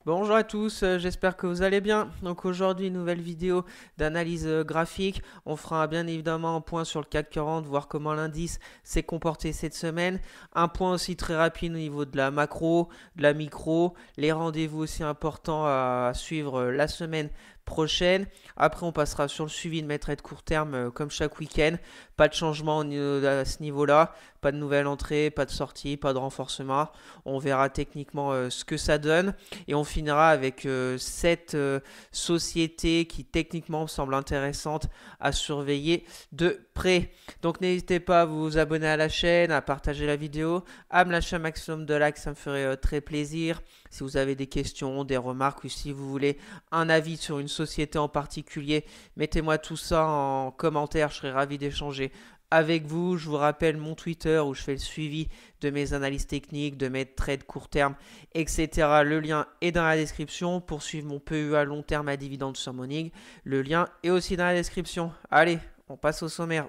Bonjour à tous, j'espère que vous allez bien. Donc aujourd'hui, une nouvelle vidéo d'analyse graphique. On fera bien évidemment un point sur le CAC 40, voir comment l'indice s'est comporté cette semaine. Un point aussi très rapide au niveau de la macro, de la micro, les rendez-vous aussi importants à suivre la semaine prochaine. Après, on passera sur le suivi de mes trades court terme comme chaque week-end. Pas de changement à ce niveau-là, pas de nouvelle entrée, pas de sortie, pas de renforcement. On verra techniquement ce que ça donne. Et on finira avec 7 sociétés qui techniquement me semblent intéressantes à surveiller de près. Donc n'hésitez pas à vous abonner à la chaîne, à partager la vidéo, à me lâcher un maximum de likes, ça me ferait très plaisir. Si vous avez des questions, des remarques ou si vous voulez un avis sur une société en particulier, mettez-moi tout ça en commentaire, je serai ravi d'échanger avec vous. Je vous rappelle mon Twitter où je fais le suivi de mes analyses techniques, de mes trades court terme, etc. Le lien est dans la description. Pour suivre mon PE à long terme à dividende sur Monig, le lien est aussi dans la description. Allez, on passe au sommaire.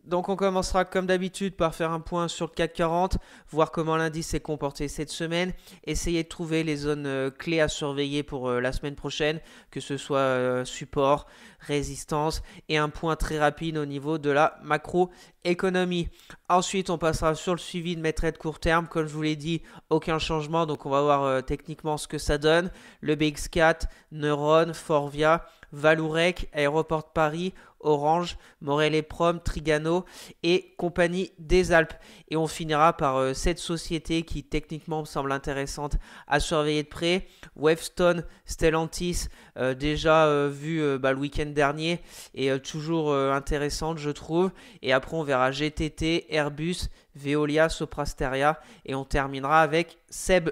Donc on commencera comme d'habitude par faire un point sur le CAC 40, voir comment l'indice s'est comporté cette semaine, essayer de trouver les zones clés à surveiller pour la semaine prochaine, que ce soit support, résistance et un point très rapide au niveau de la macroéconomie. Ensuite on passera sur le suivi de mes trades court terme, comme je vous l'ai dit, aucun changement, donc on va voir techniquement ce que ça donne. Le BX4, Neuron, Forvia, Valourec, Aéroport de Paris, Orange, Morel et Prom, Trigano et compagnie des Alpes. Et on finira par cette société qui techniquement me semble intéressante à surveiller de près. Wavestone, Stellantis, déjà vu le week-end dernier et toujours intéressante je trouve. Et après on verra GTT, Airbus, Veolia, Soprasteria et on terminera avec Seb.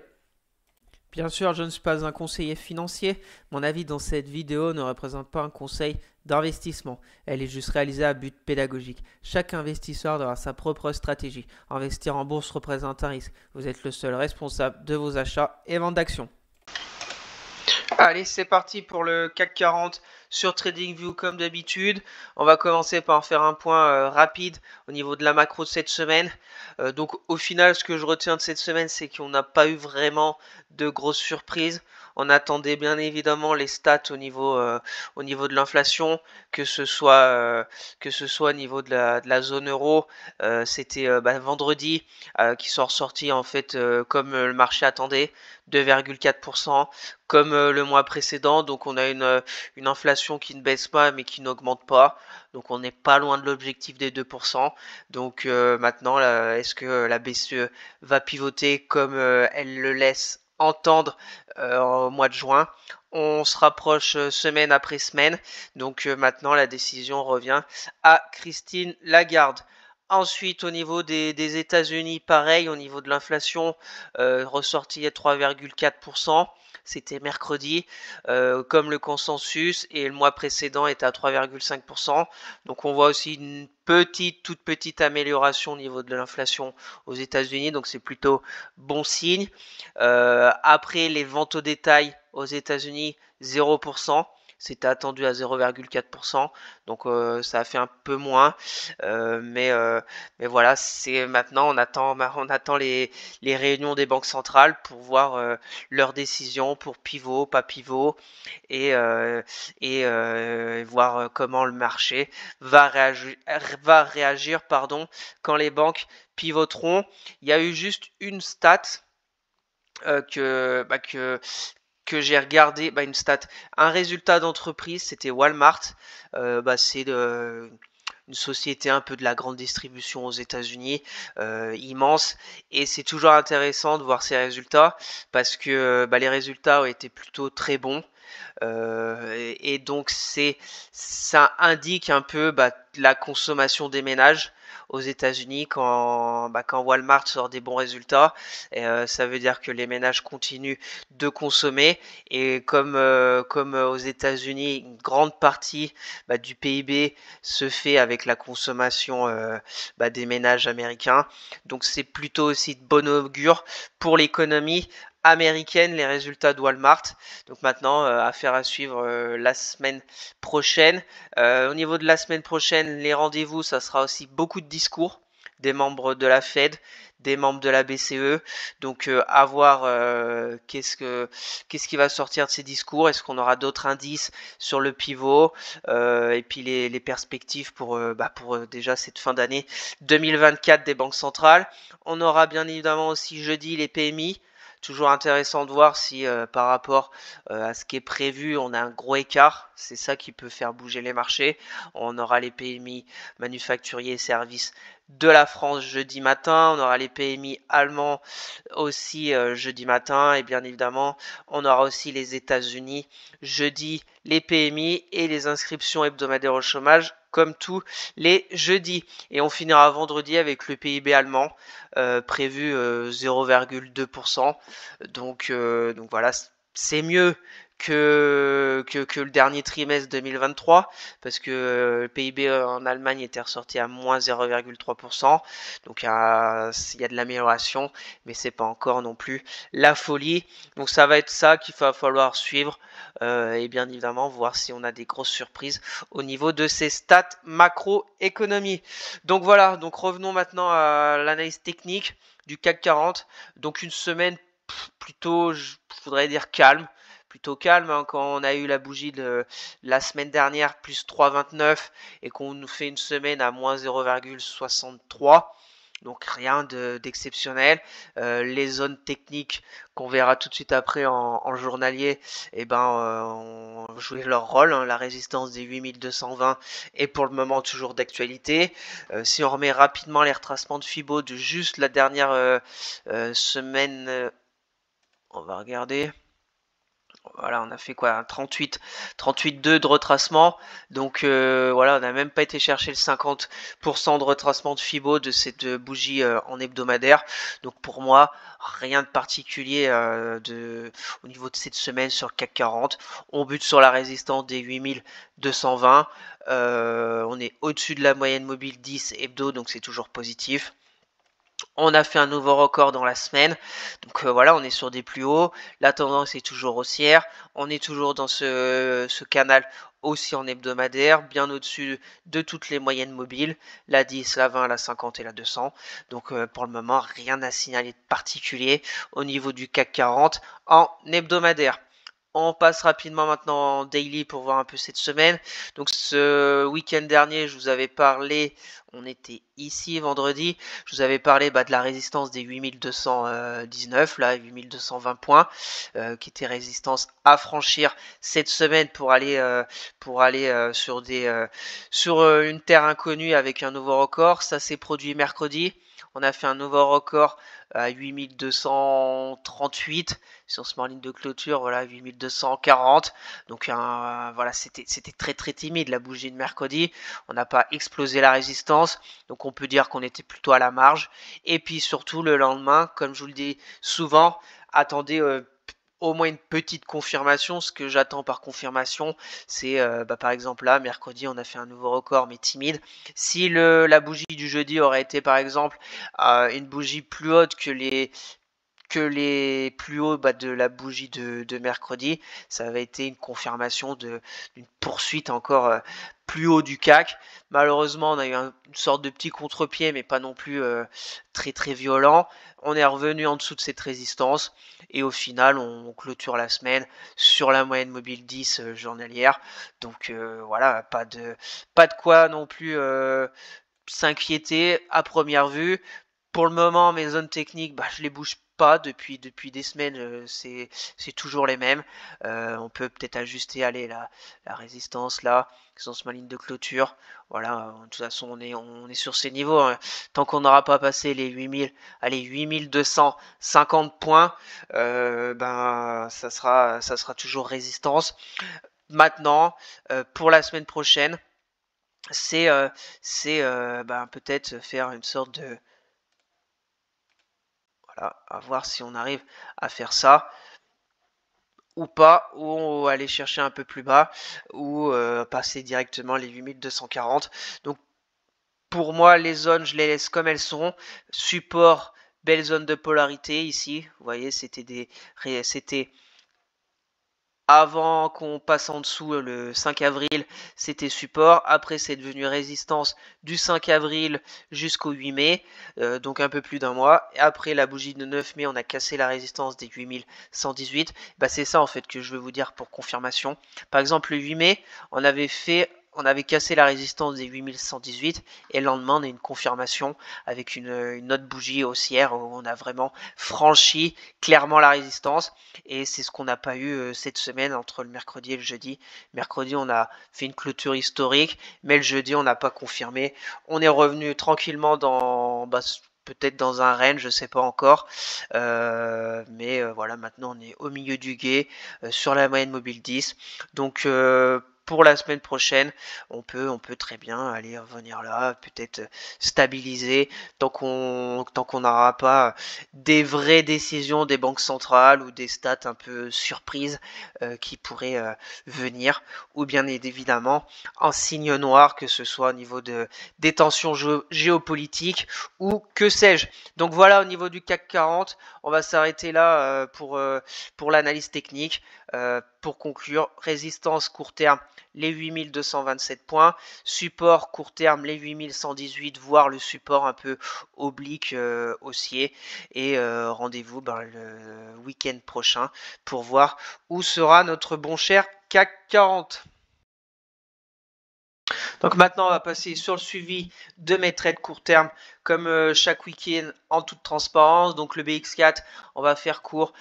Bien sûr, je ne suis pas un conseiller financier. Mon avis dans cette vidéo ne représente pas un conseil d'investissement. Elle est juste réalisée à but pédagogique. Chaque investisseur doit avoir sa propre stratégie. Investir en bourse représente un risque. Vous êtes le seul responsable de vos achats et ventes d'actions. Allez, c'est parti pour le CAC 40 sur TradingView comme d'habitude. On va commencer par faire un point rapide au niveau de la macro de cette semaine. Donc au final, ce que je retiens de cette semaine, c'est qu'on n'a pas eu vraiment de grosses surprises. On attendait bien évidemment les stats au niveau de l'inflation, que ce soit au niveau de la zone euro. C'était vendredi qui sont ressortis en fait comme le marché attendait, 2,4%. Comme le mois précédent, donc on a une inflation qui ne baisse pas mais qui n'augmente pas, donc on n'est pas loin de l'objectif des 2%. Donc maintenant, est-ce que la BCE va pivoter comme elle le laisse entendre au mois de juin? On se rapproche semaine après semaine, donc maintenant la décision revient à Christine Lagarde. Ensuite, au niveau des États-Unis, pareil, au niveau de l'inflation, ressorti à 3,4%. C'était mercredi, comme le consensus, et le mois précédent était à 3,5%. Donc on voit aussi une toute petite amélioration au niveau de l'inflation aux États-Unis, donc c'est plutôt bon signe. Après les ventes au détail aux États-Unis, 0%. C'était attendu à 0,4%, donc ça a fait un peu moins, mais voilà, c'est maintenant on attend les réunions des banques centrales pour voir leurs décisions pour pivot, pas pivot, et, euh, et voir comment le marché va réagir pardon, quand les banques pivoteront. Il y a eu juste une stat euh, que, bah, que, que j'ai regardé, une stat, un résultat d'entreprise, c'était Walmart. C'est une société un peu de la grande distribution aux États-Unis, immense, et c'est toujours intéressant de voir ces résultats parce que les résultats ont été plutôt très bons. Et donc ça indique un peu la consommation des ménages aux États-Unis quand Walmart sort des bons résultats. Et, ça veut dire que les ménages continuent de consommer. Et comme aux États-Unis, une grande partie du PIB se fait avec la consommation des ménages américains. Donc c'est plutôt aussi de bon augure pour l'économie américaine, les résultats de Walmart. Donc maintenant, affaire à suivre la semaine prochaine. Au niveau de la semaine prochaine, les rendez-vous, ça sera aussi beaucoup de discours des membres de la Fed, des membres de la BCE. Donc à voir qu'est-ce qui va sortir de ces discours. Est-ce qu'on aura d'autres indices sur le pivot et puis les perspectives pour déjà cette fin d'année 2024 des banques centrales. On aura bien évidemment aussi jeudi les PMI. Toujours intéressant de voir si par rapport à ce qui est prévu, on a un gros écart. C'est ça qui peut faire bouger les marchés. On aura les PMI manufacturiers et services de la France jeudi matin. On aura les PMI allemands aussi jeudi matin. Et bien évidemment, on aura aussi les États-Unis jeudi, les PMI et les inscriptions hebdomadaires au chômage comme tous les jeudis. Et on finira vendredi avec le PIB allemand prévu 0,2%. Donc voilà, c'est mieux que le dernier trimestre 2023 parce que le PIB en Allemagne était ressorti à moins 0,3%. Donc il y a de l'amélioration, mais c'est pas encore non plus la folie. Donc ça va être ça qu'il va falloir suivre et bien évidemment voir si on a des grosses surprises au niveau de ces stats macroéconomie. Donc voilà, donc revenons maintenant à l'analyse technique du CAC 40. Donc une semaine plutôt, je voudrais dire calme. Plutôt calme hein, quand on a eu la bougie de la semaine dernière plus 3,29 et qu'on nous fait une semaine à moins 0,63. Donc rien d'exceptionnel. Les zones techniques qu'on verra tout de suite après en journalier, ont joué leur rôle. Hein. La résistance des 8220 est pour le moment toujours d'actualité. Si on remet rapidement les retracements de Fibo de juste la dernière semaine, on va regarder. Voilà, on a fait quoi, 38,2 de retracement. Donc voilà, on n'a même pas été chercher le 50% de retracement de Fibo de cette bougie en hebdomadaire. Donc pour moi, rien de particulier au niveau de cette semaine sur le CAC 40. On bute sur la résistance des 8220. On est au-dessus de la moyenne mobile 10 hebdo, donc c'est toujours positif. On a fait un nouveau record dans la semaine. Donc voilà, on est sur des plus hauts. La tendance est toujours haussière. On est toujours dans ce canal aussi en hebdomadaire, bien au-dessus de toutes les moyennes mobiles, la 10, la 20, la 50 et la 200. Donc pour le moment, rien à signaler de particulier au niveau du CAC 40 en hebdomadaire. On passe rapidement maintenant en daily pour voir un peu cette semaine. Donc ce week-end dernier, je vous avais parlé, on était ici vendredi, je vous avais parlé de la résistance des 8219, là 8220 points, qui était résistance à franchir cette semaine pour aller sur une terre inconnue avec un nouveau record. Ça s'est produit mercredi. On a fait un nouveau record à 8238 sur ce ligne de clôture, voilà 8240. Donc voilà, c'était très très timide la bougie de mercredi. On n'a pas explosé la résistance, donc on peut dire qu'on était plutôt à la marge. Et puis surtout le lendemain, comme je vous le dis souvent, attendez au moins une petite confirmation. Ce que j'attends par confirmation, c'est par exemple là, mercredi, on a fait un nouveau record, mais timide. Si la bougie du jeudi aurait été par exemple une bougie plus haute que les plus hauts de la bougie de mercredi, ça avait été une confirmation d'une poursuite encore plus haut du CAC. Malheureusement, on a eu une sorte de petit contre-pied, mais pas non plus très très violent. On est revenu en dessous de cette résistance et au final, on clôture la semaine sur la moyenne mobile 10 journalière. Donc voilà, pas de quoi non plus s'inquiéter à première vue. Pour le moment, mes zones techniques, je les bouge pas depuis des semaines, c'est toujours les mêmes. On peut peut-être ajuster la résistance là, sur ma ligne de clôture. Voilà, de toute façon on est sur ces niveaux. Hein. Tant qu'on n'aura pas passé les 8250 points, ça sera toujours résistance. Maintenant, pour la semaine prochaine, c'est peut-être faire une sorte de... Voilà, à voir si on arrive à faire ça ou pas, ou on va aller chercher un peu plus bas, ou passer directement les 8240. Donc pour moi, les zones, je les laisse comme elles sont. Support, belle zone de polarité ici. Vous voyez, c'était Avant qu'on passe en dessous, le 5 avril, c'était support. Après, c'est devenu résistance du 5 avril jusqu'au 8 mai, donc un peu plus d'un mois. Et après la bougie de 9 mai, on a cassé la résistance des 8118. Bah, c'est ça en fait que je veux vous dire pour confirmation. Par exemple, le 8 mai, on avait cassé la résistance des 8118 et le lendemain, on a une confirmation avec une autre bougie haussière où on a vraiment franchi clairement la résistance. Et c'est ce qu'on n'a pas eu cette semaine entre le mercredi et le jeudi. Mercredi, on a fait une clôture historique, mais le jeudi, on n'a pas confirmé. On est revenu tranquillement dans, peut-être dans un range, je sais pas encore. Mais voilà, maintenant on est au milieu du gué, sur la moyenne mobile 10. Donc pour la semaine prochaine, on peut très bien aller revenir là, peut-être stabiliser tant qu'on n'aura pas des vraies décisions des banques centrales ou des stats un peu surprises qui pourraient venir, ou bien évidemment un signe noir, que ce soit au niveau des tensions géopolitiques ou que sais-je. Donc voilà, au niveau du CAC 40, on va s'arrêter là pour l'analyse technique. Pour conclure, résistance court terme, les 8227 points, support court terme, les 8118, voire le support un peu oblique haussier, et rendez-vous le week-end prochain pour voir où sera notre bon cher CAC 40. Donc maintenant, on va passer sur le suivi de mes trades court terme, comme chaque week-end en toute transparence. Donc le BX4, on va faire court.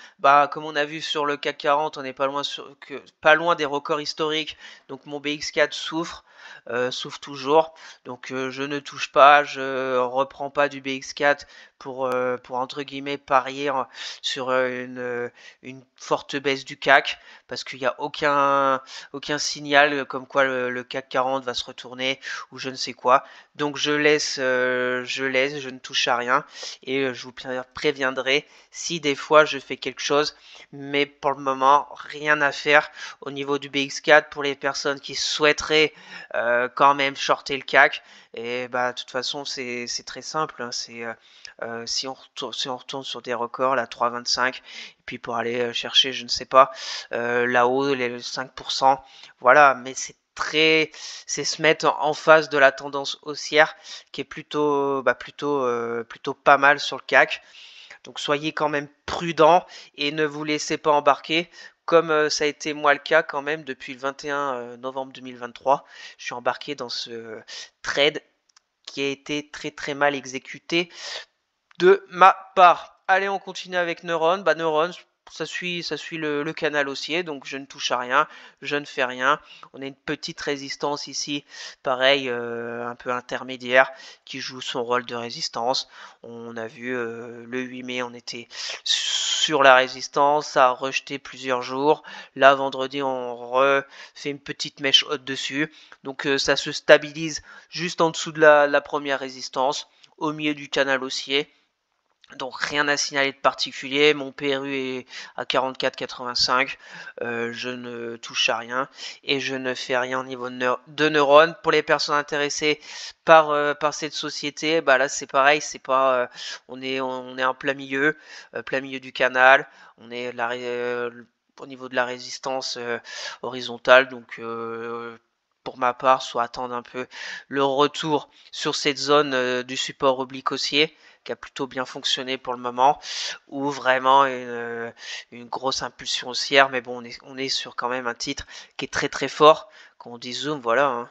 Comme on a vu sur le CAC 40, on n'est pas loin des records historiques. Donc mon BX4 souffre toujours. Donc je ne touche pas, je reprends pas du BX4 pour entre guillemets parier sur une forte baisse du CAC, parce qu'il n'y a aucun signal comme quoi le CAC 40 va se retourner ou je ne sais quoi. Donc je laisse, je ne touche à rien, et je vous préviendrai si des fois je fais quelque chose. Mais pour le moment, rien à faire au niveau du BX4 pour les personnes qui souhaiteraient quand même shorter le CAC. Et de toute façon, c'est très simple, hein. Si on retourne sur des records, la 3,25, et puis pour aller chercher, je ne sais pas, là-haut, les 5%, voilà, mais c'est se mettre en face de la tendance haussière qui est plutôt pas mal sur le CAC. Donc soyez quand même prudents et ne vous laissez pas embarquer, comme ça a été moi le cas quand même depuis le 21 novembre 2023. Je suis embarqué dans ce trade qui a été très très mal exécuté de ma part. Allez, on continue avec Neuron. Neuron, ça suit le canal haussier, donc je ne touche à rien, je ne fais rien. On a une petite résistance ici, pareil, un peu intermédiaire, qui joue son rôle de résistance. On a vu le 8 mai, on était sur la résistance, ça a rejeté plusieurs jours. Là, vendredi, on refait une petite mèche haute dessus. Donc ça se stabilise juste en dessous de la première résistance, au milieu du canal haussier. Donc rien à signaler de particulier, mon PRU est à 44,85, je ne touche à rien et je ne fais rien au niveau de neurones. Pour les personnes intéressées par cette société, là c'est pareil, c'est pas, on est en plein milieu du canal, on est au niveau de la résistance horizontale, donc pour ma part, soit attendre un peu le retour sur cette zone du support oblique haussier, qui a plutôt bien fonctionné pour le moment, ou vraiment une grosse impulsion haussière. Mais bon, on est sur quand même un titre qui est très très fort. Quand on dit Zoom, voilà, hein,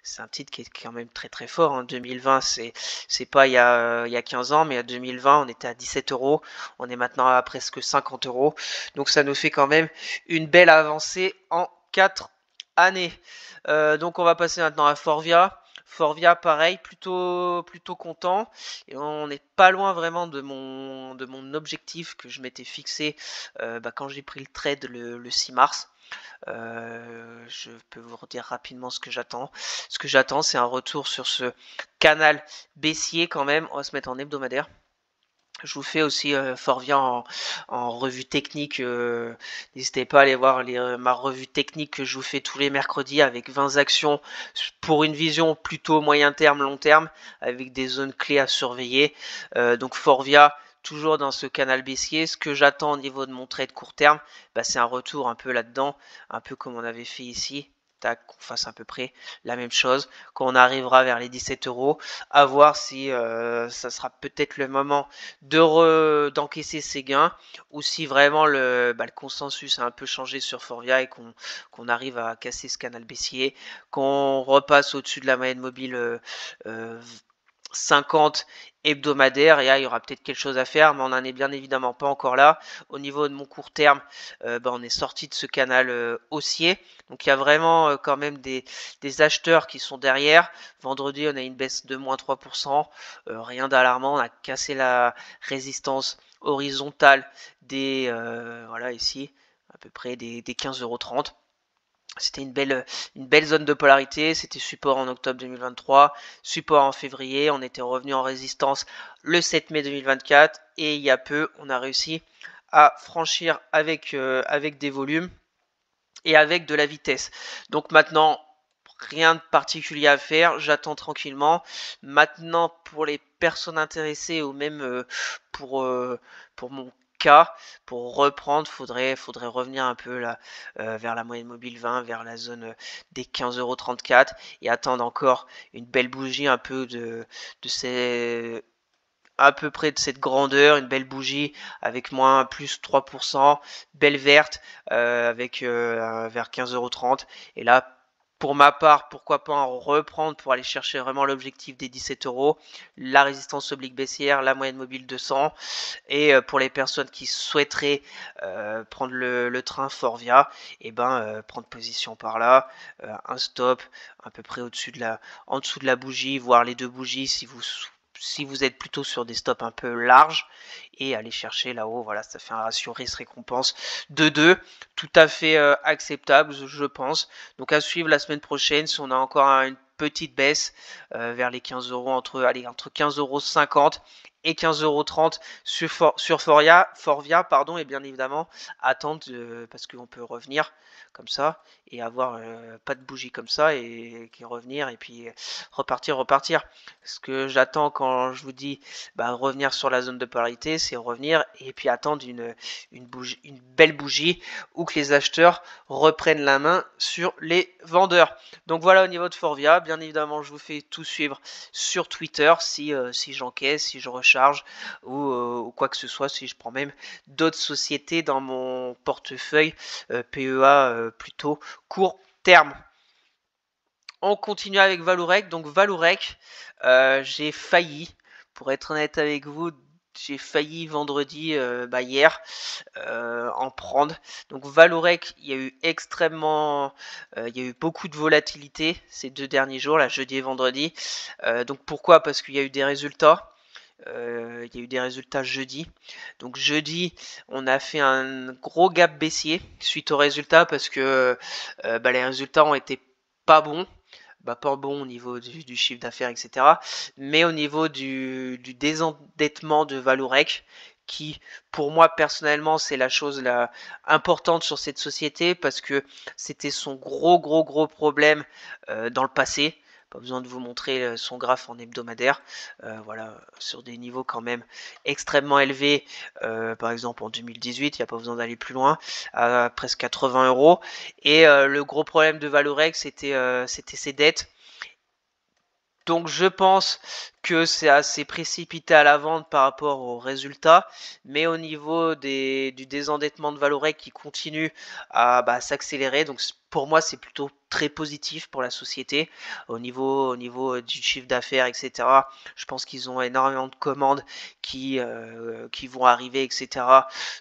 c'est un titre qui est quand même très très fort. 2020, c'est pas il y a 15 ans, mais à 2020, on était à 17 euros. On est maintenant à presque 50 euros. Donc ça nous fait quand même une belle avancée en 4 années. Donc on va passer maintenant à Forvia. Forvia, pareil, plutôt content. Et on n'est pas loin vraiment de mon objectif que je m'étais fixé quand j'ai pris le trade le 6 mars. Je peux vous redire rapidement ce que j'attends. Ce que j'attends, c'est un retour sur ce canal baissier quand même. On va se mettre en hebdomadaire. Je vous fais aussi Forvia en revue technique. N'hésitez pas à aller voir ma revue technique que je vous fais tous les mercredis avec 20 actions pour une vision plutôt moyen terme, long terme, avec des zones clés à surveiller. Donc Forvia, toujours dans ce canal baissier. Ce que j'attends au niveau de mon trade court terme, c'est un retour un peu là-dedans, un peu comme on avait fait ici. Qu'on fasse à peu près la même chose, quand on arrivera vers les 17 €, à voir si ça sera peut-être le moment d'encaisser ces gains, ou si vraiment le consensus a un peu changé sur Forvia et qu'on arrive à casser ce canal baissier, qu'on repasse au-dessus de la moyenne mobile 50 hebdomadaire, et là il y aura peut-être quelque chose à faire, mais on n'en est bien évidemment pas encore là. Au niveau de mon court terme, on est sorti de ce canal haussier, donc il y a vraiment quand même des acheteurs qui sont derrière. Vendredi on a une baisse de moins 3%, rien d'alarmant, on a cassé la résistance horizontale des voilà ici à peu près des 15,30 €. C'était une belle zone de polarité, c'était support en octobre 2023, support en février, on était revenu en résistance le 7 mai 2024 et il y a peu on a réussi à franchir avec des volumes et avec de la vitesse. Donc maintenant, rien de particulier à faire, j'attends tranquillement. Maintenant, pour les personnes intéressées ou même pour mon cas, pour reprendre, faudrait revenir un peu là vers la moyenne mobile 20, vers la zone des 15,34 € et attendre encore une belle bougie un peu de ces à peu près de cette grandeur, une belle bougie avec moins plus 3%, belle verte avec vers 15,30 €. Et là, pour ma part, pourquoi pas en reprendre pour aller chercher vraiment l'objectif des 17 €, la résistance oblique baissière, la moyenne mobile 200, et pour les personnes qui souhaiteraient prendre le train Forvia, et prendre position par là, un stop à peu près en dessous de la bougie, voire les deux bougies si vous êtes plutôt sur des stops un peu larges, et aller chercher là-haut. Voilà, ça fait un ratio risque-récompense de 2, tout à fait acceptable, je pense. Donc à suivre la semaine prochaine, si on a encore une petite baisse vers les 15 €, entre 15,50 € et 15,30 € sur Forvia, pardon, et bien évidemment attendre parce qu'on peut revenir comme ça et avoir pas de bougie comme ça et revenir et puis repartir. Ce que j'attends quand je vous dis revenir sur la zone de polarité, c'est revenir et puis attendre une belle bougie ou que les acheteurs reprennent la main sur les vendeurs. Donc voilà au niveau de Forvia. Bien évidemment, je vous fais tout suivre sur Twitter si j'encaisse, si je recharge ou quoi que ce soit, si je prends même d'autres sociétés dans mon portefeuille PEA plutôt court terme. On continue avec Vallourec. Donc Vallourec, j'ai failli, pour être honnête avec vous, j'ai failli vendredi, hier, en prendre. Donc Vallourec, il y a eu il y a eu beaucoup de volatilité ces 2 derniers jours, là, jeudi et vendredi. Donc pourquoi? Parce qu'il y a eu des résultats. Il y a eu des résultats jeudi. Donc jeudi, on a fait un gros gap baissier suite aux résultats parce que les résultats ont été pas bons. Pas bon au niveau du chiffre d'affaires, etc. Mais au niveau du désendettement de Vallourec, qui pour moi personnellement c'est la chose la importante sur cette société parce que c'était son gros problème dans le passé. Pas besoin de vous montrer son graphe en hebdomadaire, voilà, sur des niveaux quand même extrêmement élevés, par exemple en 2018, il n'y a pas besoin d'aller plus loin, à presque 80 €. Et le gros problème de Vallourec, c'était ses dettes. Donc je pense que c'est assez précipité à la vente par rapport aux résultats, mais au niveau du désendettement de Vallourec qui continue à s'accélérer, donc pour moi c'est plutôt très positif pour la société au niveau du chiffre d'affaires, etc. Je pense qu'ils ont énormément de commandes qui vont arriver, etc.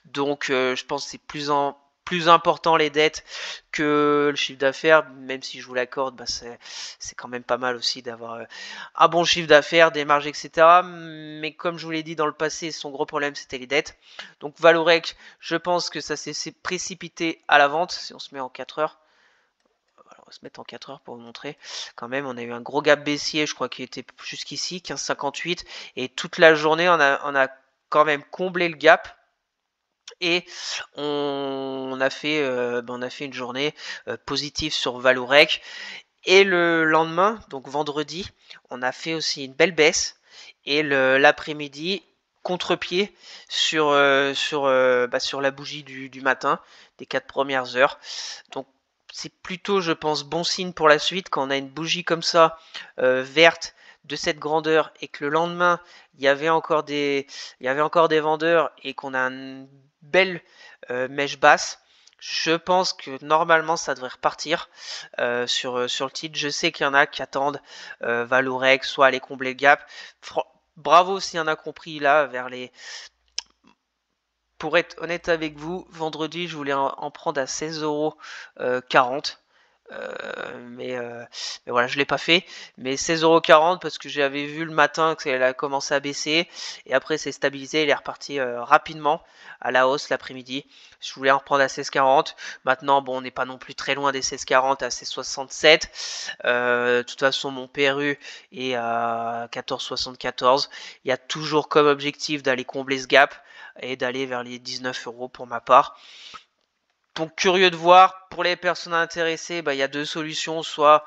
Donc je pense que c'est plus important les dettes que le chiffre d'affaires, même si je vous l'accorde, c'est quand même pas mal aussi d'avoir un bon chiffre d'affaires, des marges, etc. Mais comme je vous l'ai dit dans le passé, son gros problème c'était les dettes. Donc Vallourec, je pense que ça s'est précipité à la vente. Si on se met en 4 heures, on va se mettre en 4 heures pour vous montrer. Quand même, on a eu un gros gap baissier, je crois qu'il était jusqu'ici, 15,58. Et toute la journée, on a quand même comblé le gap. Et on a fait une journée positive sur Vallourec. Et le lendemain, donc vendredi, on a fait aussi une belle baisse. Et l'après-midi, contre-pied sur la bougie du matin, des 4 premières heures. Donc c'est plutôt, je pense, bon signe pour la suite quand on a une bougie comme ça, verte, de cette grandeur, et que le lendemain il y avait encore des vendeurs et qu'on a une belle mèche basse. Je pense que normalement ça devrait repartir sur le titre. Je sais qu'il y en a qui attendent Valorec, soit aller combler le gap. Bravo s'il y en a compris là vers les. Pour être honnête avec vous, vendredi je voulais en prendre à 16,40 €. Mais voilà, je l'ai pas fait. Mais 16,40 € parce que j'avais vu le matin qu'elle a commencé à baisser. Et après, c'est stabilisé. Elle est repartie rapidement à la hausse l'après-midi. Je voulais en reprendre à 16,40. Maintenant, bon, on n'est pas non plus très loin des 16,40 à 16,67. De toute façon, mon PRU est à 14,74. Il y a toujours comme objectif d'aller combler ce gap et d'aller vers les 19 € pour ma part. Donc curieux de voir, pour les personnes intéressées, il y a deux solutions, soit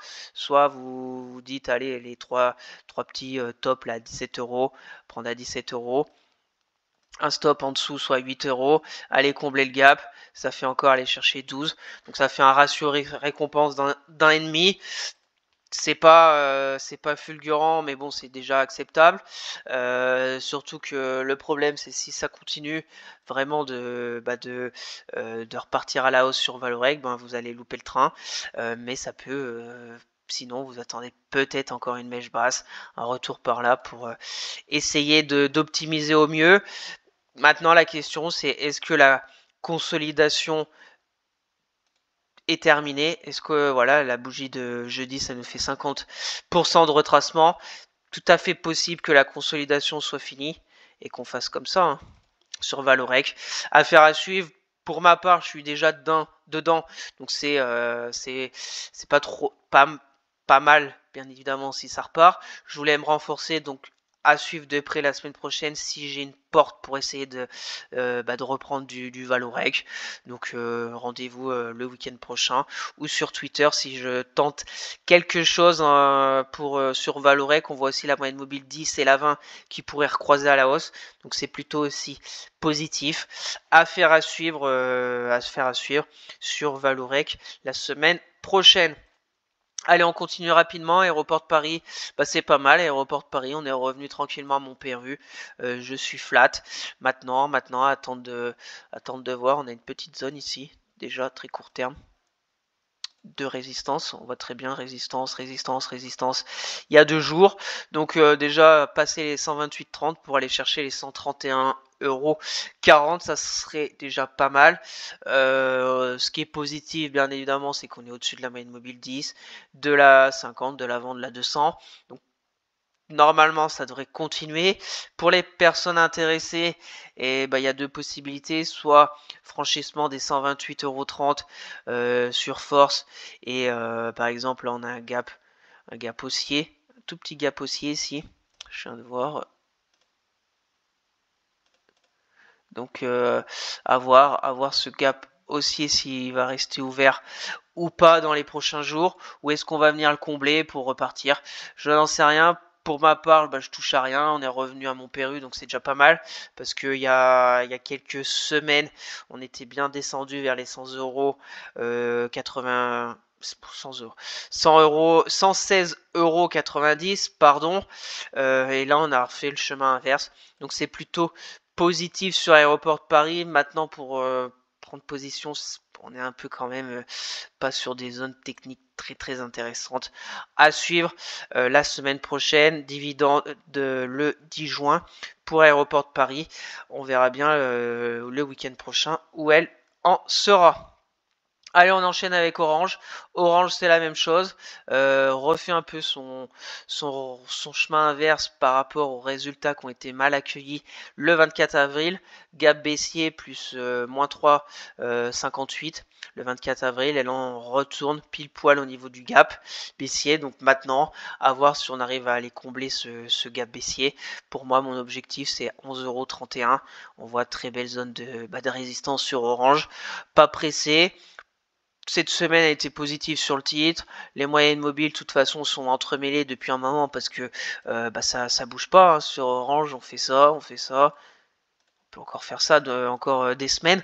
vous vous dites allez les trois petits tops là à 17 €, prendre à 17 €, un stop en dessous soit 8 €, aller combler le gap, ça fait encore aller chercher 12, donc ça fait un ratio récompense d'un et demi. C'est pas fulgurant, mais bon, c'est déjà acceptable. Surtout que le problème, c'est si ça continue vraiment de repartir à la hausse sur Valorec, vous allez louper le train. Mais ça peut, sinon, vous attendez peut-être encore une mèche basse, un retour par là pour essayer d'optimiser au mieux. Maintenant, la question, c'est est-ce que la consolidation est terminée? Est-ce que voilà, la bougie de jeudi, ça nous fait 50% de retracement? Tout à fait possible que la consolidation soit finie et qu'on fasse comme ça hein, sur Valorec. Affaire à suivre. Pour ma part, je suis déjà dedans, donc c'est pas mal, bien évidemment, si ça repart. Je voulais me renforcer, donc à suivre de près la semaine prochaine si j'ai une porte pour essayer de reprendre du Valorec. Donc rendez-vous le week-end prochain ou sur Twitter si je tente quelque chose sur Valorec. On voit aussi la moyenne mobile 10 et la 20 qui pourraient recroiser à la hausse. Donc c'est plutôt aussi positif. Affaire à suivre sur Valorec la semaine prochaine. Allez, on continue rapidement. Aéroport de Paris, c'est pas mal. Aéroport de Paris, on est revenu tranquillement à mon PRU. Je suis flat. Maintenant, attendre de voir. On a une petite zone ici, déjà très court terme de résistance. On voit très bien résistance. Il y a 2 jours. Donc déjà passer les 128,30 pour aller chercher les 131,40 €, ça serait déjà pas mal. Ce qui est positif, bien évidemment, c'est qu'on est au-dessus de la moyenne mobile 10, de la 50, de la vente de la 200. Donc normalement, ça devrait continuer. Pour les personnes intéressées, il y a deux possibilités. Soit franchissement des 128,30 € sur force. Et par exemple, là, on a un gap haussier. Un tout petit gap haussier ici. Je viens de voir. Donc, à voir ce gap haussier s'il va rester ouvert ou pas dans les prochains jours. Ou est-ce qu'on va venir le combler pour repartir? Je n'en sais rien. Pour ma part, je touche à rien. On est revenu à mon PRU, donc c'est déjà pas mal. Parce qu'il y a quelques semaines, on était bien descendu vers les 100 €, 80, 100 €, 116,90 €, pardon. Et là, on a refait le chemin inverse. Donc c'est plutôt positif sur Aéroport de Paris. Maintenant, pour prendre position, on est un peu quand même pas sur des zones techniques très très intéressantes à suivre la semaine prochaine. Dividende le 10 juin pour Aéroport de Paris. On verra bien le week-end prochain où elle en sera. Allez, on enchaîne avec Orange. Orange, c'est la même chose. Refait un peu son chemin inverse par rapport aux résultats qui ont été mal accueillis le 24 avril. Gap baissier plus moins 3,58 le 24 avril. Elle en retourne pile poil au niveau du gap baissier. Donc maintenant, à voir si on arrive à aller combler ce gap baissier. Pour moi, mon objectif, c'est 11,31 €. On voit très belle zone de résistance sur Orange. Pas pressé. cette semaine a été positive sur le titre. Les moyennes mobiles, de toute façon, sont entremêlées depuis un moment parce que ça bouge pas. Hein. Sur Orange, on fait ça, on fait ça. On peut encore faire ça encore des semaines.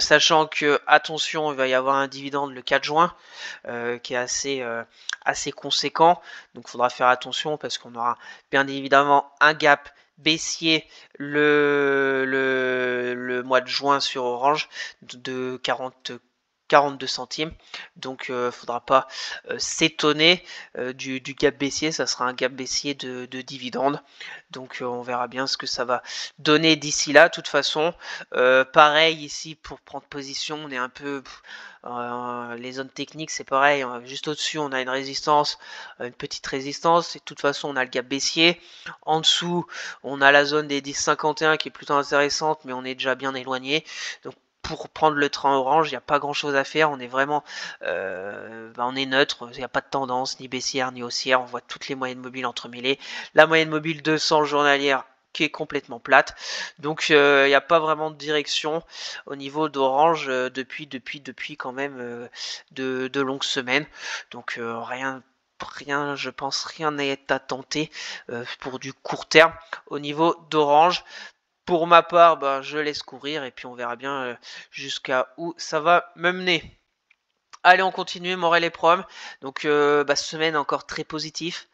Sachant que, attention, il va y avoir un dividende le 4 juin qui est assez conséquent. Donc, il faudra faire attention parce qu'on aura bien évidemment un gap baissier le mois de juin sur Orange de 42 centimes. Donc, faudra pas s'étonner du gap baissier. Ça sera un gap baissier de dividendes. Donc, on verra bien ce que ça va donner d'ici là. De toute façon, pareil ici pour prendre position, on est un peu... les zones techniques, c'est pareil. Juste au-dessus, on a une résistance, une petite résistance. Et de toute façon, on a le gap baissier. En dessous, on a la zone des 10,51 qui est plutôt intéressante, mais on est déjà bien éloigné. Donc, pour prendre le train orange, il n'y a pas grand chose à faire. On est vraiment on est neutre. Il n'y a pas de tendance, ni baissière, ni haussière. On voit toutes les moyennes mobiles entremêlées. La moyenne mobile 200 journalière qui est complètement plate. Donc il n'y a pas vraiment de direction au niveau d'Orange depuis quand même de longues semaines. Donc rien, je pense rien n'est à tenter pour du court terme au niveau d'Orange. Pour ma part, je laisse courir et puis on verra bien jusqu'à où ça va me mener. Allez, on continue, Morel et Prom. Donc, semaine encore très positif.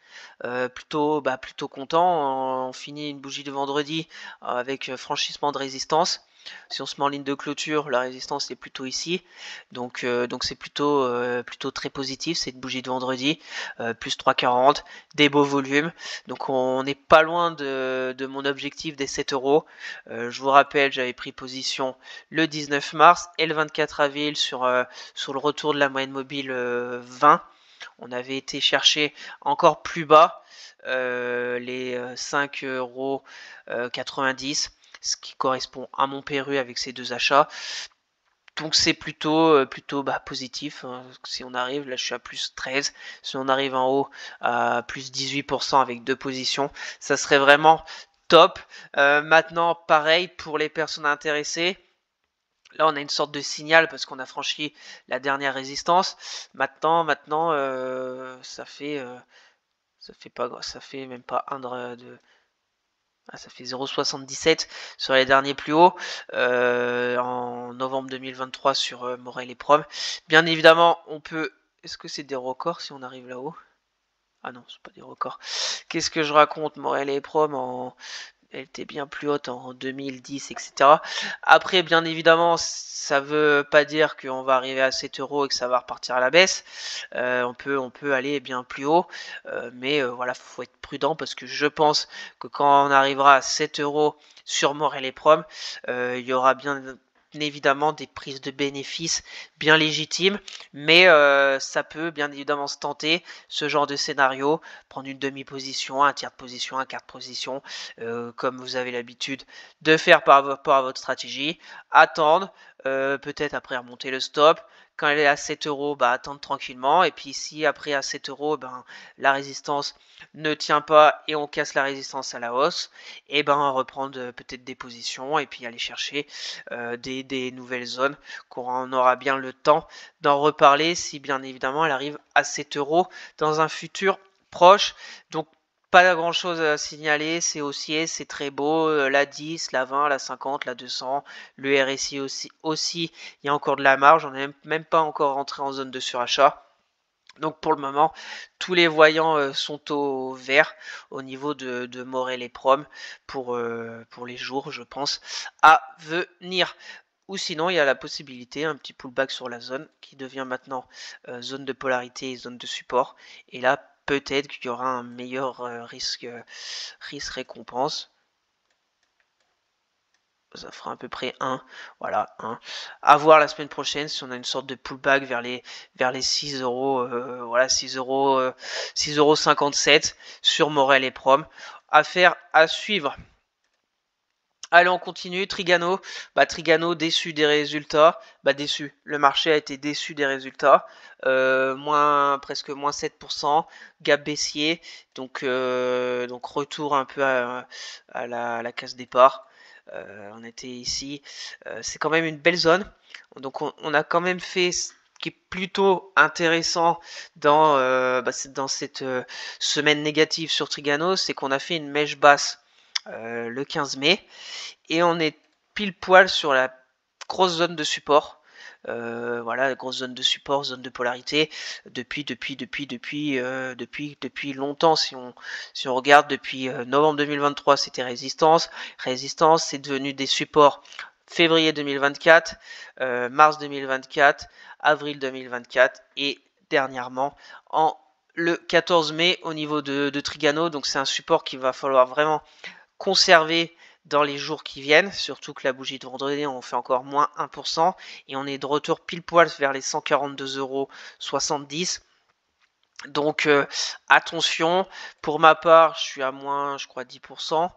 Plutôt content. On finit une bougie de vendredi avec franchissement de résistance. Si on se met en ligne de clôture, la résistance est plutôt ici. Donc c'est plutôt très positif cette bougie de vendredi. Plus 3,40, des beaux volumes. Donc on n'est pas loin de mon objectif des 7 euros. Je vous rappelle, j'avais pris position le 19 mars et le 24 avril sur le retour de la moyenne mobile 20. On avait été chercher encore plus bas les 5,90 €, ce qui correspond à mon PRU avec ces deux achats. Donc c'est plutôt positif. Hein. Si on arrive, là je suis à plus 13. Si on arrive en haut à plus 18% avec deux positions, ça serait vraiment top. Maintenant, pareil pour les personnes intéressées. Là, on a une sorte de signal parce qu'on a franchi la dernière résistance. Maintenant, ça fait même pas ça fait 0,77 sur les derniers plus hauts en novembre 2023 sur Morel et Prom. Bien évidemment, on peut. Est-ce que c'est des records si on arrive là-haut? Ah non, c'est pas des records. Qu'est-ce que je raconte? Morel et Prom elle était bien plus haute en 2010, etc. Après, bien évidemment, ça veut pas dire qu'on va arriver à 7 euros et que ça va repartir à la baisse. On peut aller bien plus haut, mais voilà, faut être prudent parce que je pense que quand on arrivera à 7 euros sur Morel et Prom, il y aura bien évidemment des prises de bénéfices bien légitimes, mais ça peut bien évidemment se tenter ce genre de scénario, prendre une demi-position, un tiers de position, un quart de position, comme vous avez l'habitude de faire par rapport à votre stratégie, attendre, peut-être après remonter le stop. Quand elle est à 7 euros, attendre tranquillement. Et puis si après à 7 euros, la résistance ne tient pas et on casse la résistance à la hausse, et reprendre peut-être des positions et puis aller chercher des nouvelles zones qu'on aura bien le temps d'en reparler si bien évidemment elle arrive à 7 euros dans un futur proche. Donc pas grand chose à signaler, c'est haussier, c'est très beau, la 10, la 20, la 50, la 200, le RSI aussi, il y a encore de la marge, on n'est même pas encore rentré en zone de surachat. Donc pour le moment, tous les voyants sont au vert au niveau de Morel et Prom pour les jours, je pense, à venir. Ou sinon, il y a la possibilité, un petit pullback sur la zone qui devient maintenant zone de polarité et zone de support. Et là, peut-être qu'il y aura un meilleur risque-récompense. Ça fera à peu près 1. Voilà, 1. À voir la semaine prochaine si on a une sorte de pullback vers les 6 euros. Voilà, 6,57 € sur Morel et Prom. Affaire à suivre. Allez, on continue. Trigano. Déçu des résultats. Déçu. Le marché a été déçu des résultats. Presque moins 7%. Gap baissier. Donc retour un peu à la case départ. On était ici. C'est quand même une belle zone. Donc on a quand même fait qui est plutôt intéressant dans cette semaine négative sur Trigano, c'est qu'on a fait une mèche basse le 15 mai et on est pile poil sur la grosse zone de support. Voilà, grosse zone de support, zone de polarité, depuis longtemps. Si on regarde depuis novembre 2023, c'était résistance, c'est devenu des supports février 2024, mars 2024, avril 2024 et dernièrement le 14 mai au niveau de Trigano. Donc c'est un support qu'il va falloir vraiment conserver dans les jours qui viennent, surtout que la bougie de vendredi on fait encore moins 1% et on est de retour pile poil vers les 142,70 €. Donc attention, pour ma part je suis à moins je crois 10%,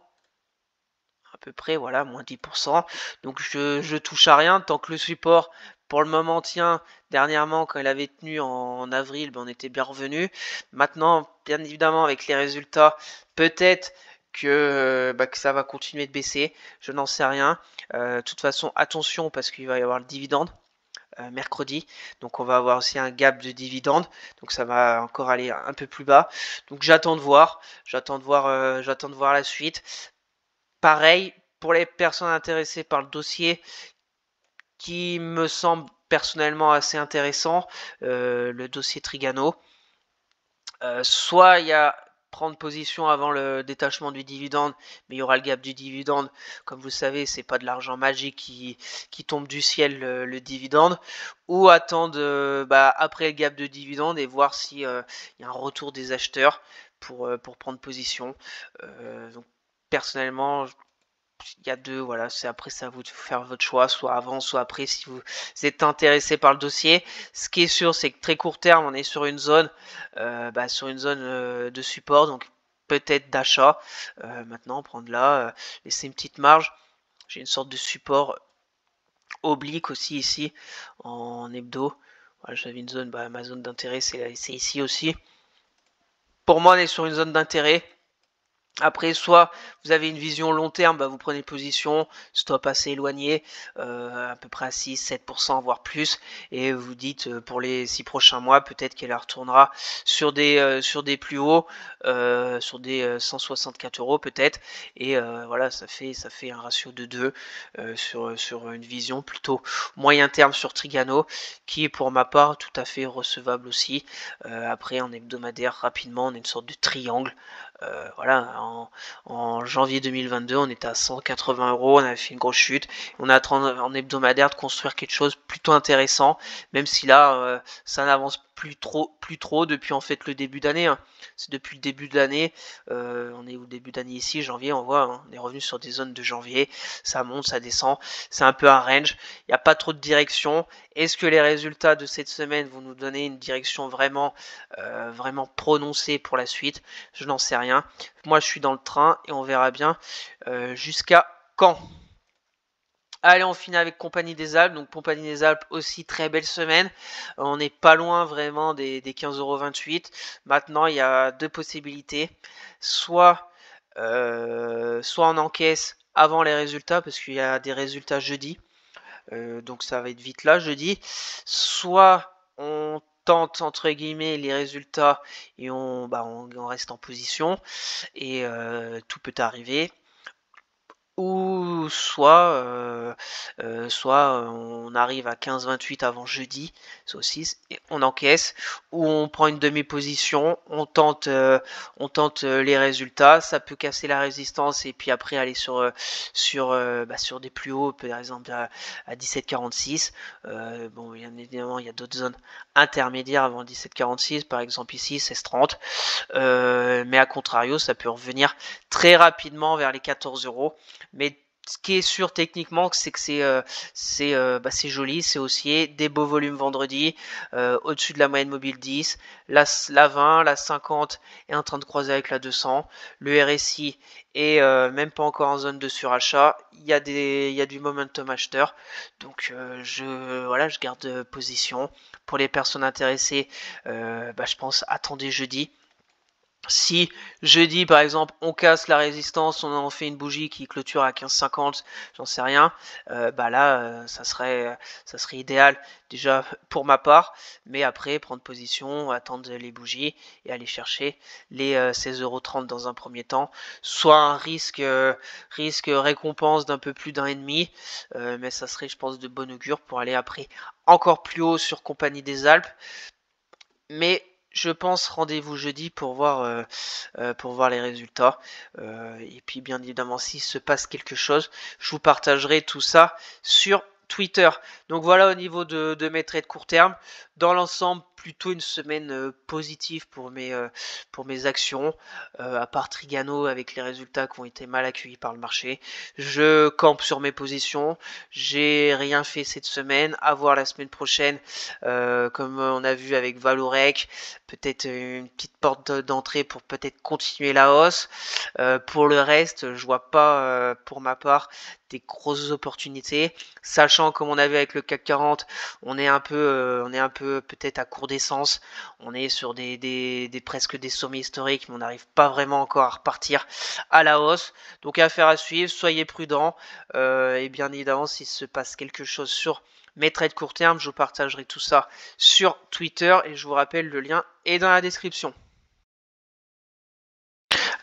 à peu près, voilà, moins 10%. Donc je touche à rien tant que le support pour le moment tient. Dernièrement quand il avait tenu en avril, on était bien revenu. Maintenant bien évidemment avec les résultats, peut-être que ça va continuer de baisser, je n'en sais rien. De toute façon attention parce qu'il va y avoir le dividende mercredi, donc on va avoir aussi un gap de dividende, donc ça va encore aller un peu plus bas. Donc j'attends de voir la suite. Pareil pour les personnes intéressées par le dossier qui me semble personnellement assez intéressant, le dossier Trigano. Soit il y a prendre position avant le détachement du dividende, mais il y aura le gap du dividende. Comme vous savez, c'est pas de l'argent magique qui tombe du ciel le dividende. Ou attendre après le gap de dividende et voir s'il y a un retour des acheteurs pour prendre position. Donc personnellement, il y a deux, voilà, c'est après c'est à vous de faire votre choix, soit avant, soit après si vous êtes intéressé par le dossier. Ce qui est sûr, c'est que très court terme, on est sur une zone, de support, donc peut-être d'achat. Maintenant, prendre là, laisser une petite marge. J'ai une sorte de support oblique aussi ici en hebdo. Voilà, j'avais une zone, ma zone d'intérêt, c'est ici aussi. Pour moi, on est sur une zone d'intérêt. Après, soit vous avez une vision long terme, vous prenez position, stop assez éloigné, à peu près à 6-7%, voire plus, et vous dites pour les 6 prochains mois, peut-être qu'elle retournera sur des plus hauts, sur des 164 € peut-être, et voilà, ça fait un ratio de 2 sur une vision plutôt moyen terme sur Trigano, qui est pour ma part tout à fait recevable aussi. Après, en hebdomadaire, rapidement, on a une sorte de triangle. Voilà, en janvier 2022, on était à 180 €, on avait fait une grosse chute. On a en hebdomadaire de construire quelque chose plutôt intéressant, même si là, ça n'avance plus trop depuis en fait le début d'année. Hein. C'est depuis le début de l'année, on est au début d'année ici, janvier, on voit, hein, on est revenu sur des zones de janvier, ça monte, ça descend, c'est un peu un range, il n'y a pas trop de direction. Est-ce que les résultats de cette semaine vont nous donner une direction vraiment prononcée pour la suite? Je n'en sais rien. Moi, je suis dans le train et on verra bien jusqu'à quand. Allez, on finit avec Compagnie des Alpes. Donc, Compagnie des Alpes aussi, très belle semaine. On n'est pas loin vraiment des 15,28 €. Maintenant, il y a deux possibilités. Soit on encaisse avant les résultats, parce qu'il y a des résultats jeudi. Donc, ça va être vite là, jeudi. Soit on tente entre guillemets les résultats et on reste en position et tout peut arriver. Ou soit on arrive à 15-28 avant jeudi, c'est aussi, et on encaisse, ou on prend une demi-position, on tente les résultats, ça peut casser la résistance et puis après aller sur des plus hauts, par exemple à 17,46. Bon, bien évidemment, il y a d'autres zones intermédiaires avant 17,46, par exemple ici 16,30. Mais à contrario, ça peut revenir très rapidement vers les 14 €. Mais ce qui est sûr techniquement, c'est que c'est joli, c'est haussier, des beaux volumes vendredi, au-dessus de la moyenne mobile 10, la 20, la 50 est en train de croiser avec la 200, le RSI est même pas encore en zone de surachat, il y a du momentum acheteur, donc je garde position. Pour les personnes intéressées, je pense attendez jeudi. Si jeudi par exemple on casse la résistance, on en fait une bougie qui clôture à 15,50, j'en sais rien, bah là ça serait idéal déjà pour ma part, mais après prendre position, attendre les bougies et aller chercher les 16,30 € dans un premier temps, soit un risque récompense d'un peu plus d'1,5 €, mais ça serait je pense de bon augure pour aller après encore plus haut sur Compagnie des Alpes. Mais je pense rendez-vous jeudi pour voir les résultats. Et puis bien évidemment, s'il se passe quelque chose, je vous partagerai tout ça sur Twitter. Donc voilà au niveau de mes traits de court terme. Dans l'ensemble, plutôt une semaine positive pour mes actions. À part Trigano avec les résultats qui ont été mal accueillis par le marché. Je campe sur mes positions. J'ai rien fait cette semaine. À voir la semaine prochaine. Comme on a vu avec Valorec, peut-être une petite porte d'entrée pour peut-être continuer la hausse. Pour le reste, je vois pas pour ma part des grosses opportunités, sachant comme on a vu avec le CAC 40, on est un peu peut-être à court d'essence, on est sur des presque des sommets historiques, mais on n'arrive pas vraiment encore à repartir à la hausse. Donc affaire à suivre, soyez prudents, et bien évidemment s'il se passe quelque chose sur mes trades court terme, je vous partagerai tout ça sur Twitter et je vous rappelle le lien est dans la description.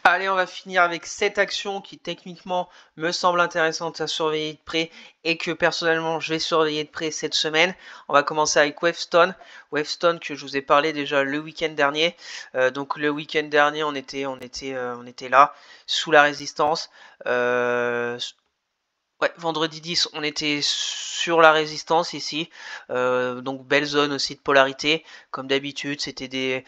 Allez, on va finir avec cette action qui techniquement me semble intéressante à surveiller de près et que personnellement je vais surveiller de près cette semaine. On va commencer avec Wavestone. Wavestone que je vous ai parlé déjà le week-end dernier. Donc le week-end dernier on était là sous la résistance. Ouais, vendredi 10, on était sur la résistance ici. Donc belle zone aussi de polarité. Comme d'habitude, c'était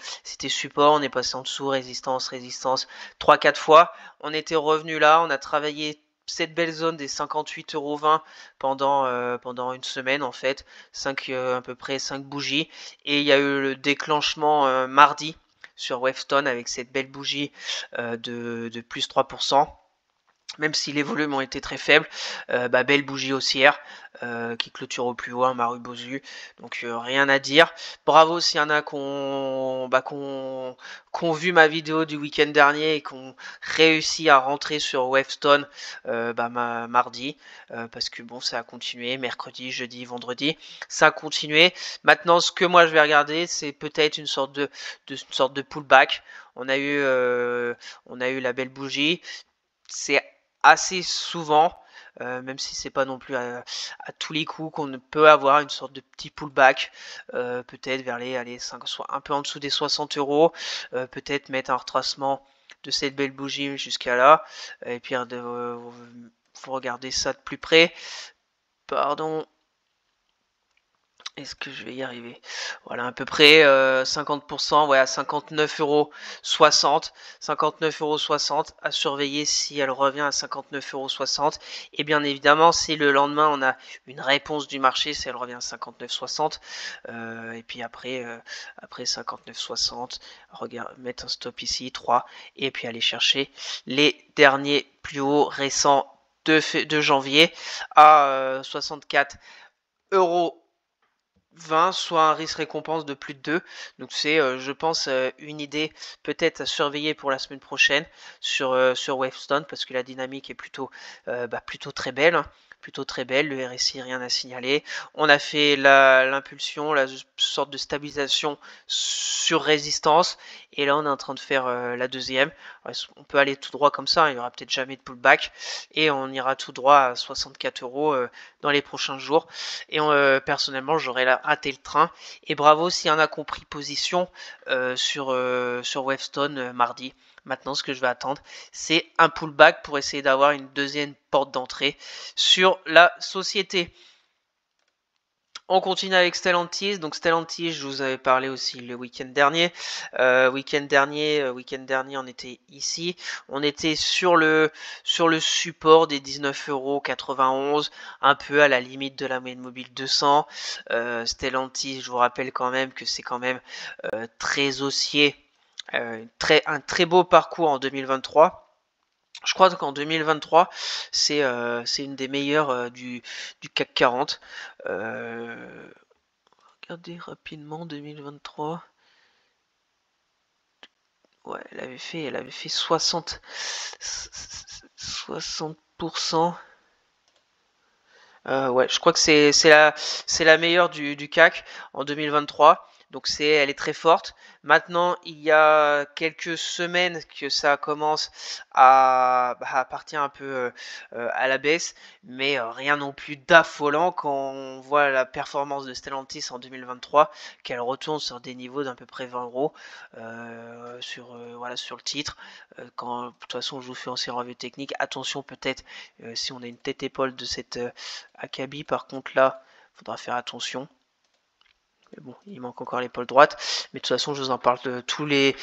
support. On est passé en dessous, résistance, résistance, 3-4 fois. On était revenu là, on a travaillé cette belle zone des 58,20 € pendant une semaine en fait. À peu près 5 bougies. Et il y a eu le déclenchement mardi sur Wavestone avec cette belle bougie de plus 3%. Même si les volumes ont été très faibles, belle bougie haussière qui clôture au plus haut, un Maru Bozu, donc rien à dire. Bravo s'il y en a qu'on vu ma vidéo du week-end dernier et qu'on réussi à rentrer sur Wavestone mardi, parce que bon ça a continué, mercredi, jeudi, vendredi, ça a continué. Maintenant ce que moi je vais regarder c'est peut-être une sorte de pullback. On a eu la belle bougie, c'est assez souvent, même si c'est pas non plus à tous les coups qu'on peut avoir une sorte de petit pullback, peut-être vers les 5, soit un peu en dessous des 60 €, peut-être mettre un retracement de cette belle bougie jusqu'à là, et puis faut regarder ça de plus près. Pardon. Est-ce que je vais y arriver? Voilà, à peu près 50%, ouais, à 59,60 €. 59,60 € à surveiller si elle revient à 59,60 €. Et bien évidemment, si le lendemain on a une réponse du marché, si elle revient à 59,60 €, et puis après 59,60, mettre un stop ici, 3, et puis aller chercher les derniers plus hauts récents de janvier à 64,20 €, soit un risque récompense de plus de 2. Donc c'est, je pense, une idée peut-être à surveiller pour la semaine prochaine sur Wavestone, parce que la dynamique est plutôt très belle, hein, plutôt très belle. Le RSI, rien à signaler. On a fait l'impulsion, la sorte de stabilisation sur résistance, et là on est en train de faire la deuxième. On peut aller tout droit comme ça, hein, il n'y aura peut-être jamais de pullback, et on ira tout droit à 64 € dans les prochains jours. Et personnellement, j'aurais raté le train. Et bravo s'il y en a compris position sur Wavestone mardi. Maintenant, ce que je vais attendre, c'est un pullback pour essayer d'avoir une deuxième porte d'entrée sur la société. On continue avec Stellantis. Donc Stellantis, je vous avais parlé aussi le week-end dernier. Week-end dernier, on était ici. On était sur le support des 19,91 €, un peu à la limite de la moyenne mobile 200. Stellantis, je vous rappelle quand même que c'est quand même très haussier. Un très beau parcours en 2023. Je crois qu'en 2023, c'est une des meilleures du CAC 40. Regardez rapidement 2023. Ouais, elle avait fait 60%. Ouais, je crois que c'est la meilleure du CAC en 2023. Donc elle est très forte. Maintenant, il y a quelques semaines que ça commence à partir un peu à la baisse, mais rien non plus d'affolant quand on voit la performance de Stellantis en 2023, qu'elle retourne sur des niveaux d'à peu près 20 euros voilà, sur le titre. De toute façon, je vous fais aussi une revue technique. Attention, peut-être si on a une tête-épaule de cette Akabi, par contre, là, faudra faire attention. Mais bon, il manque encore l'épaule droite. Mais de toute façon, je vous en parle tous les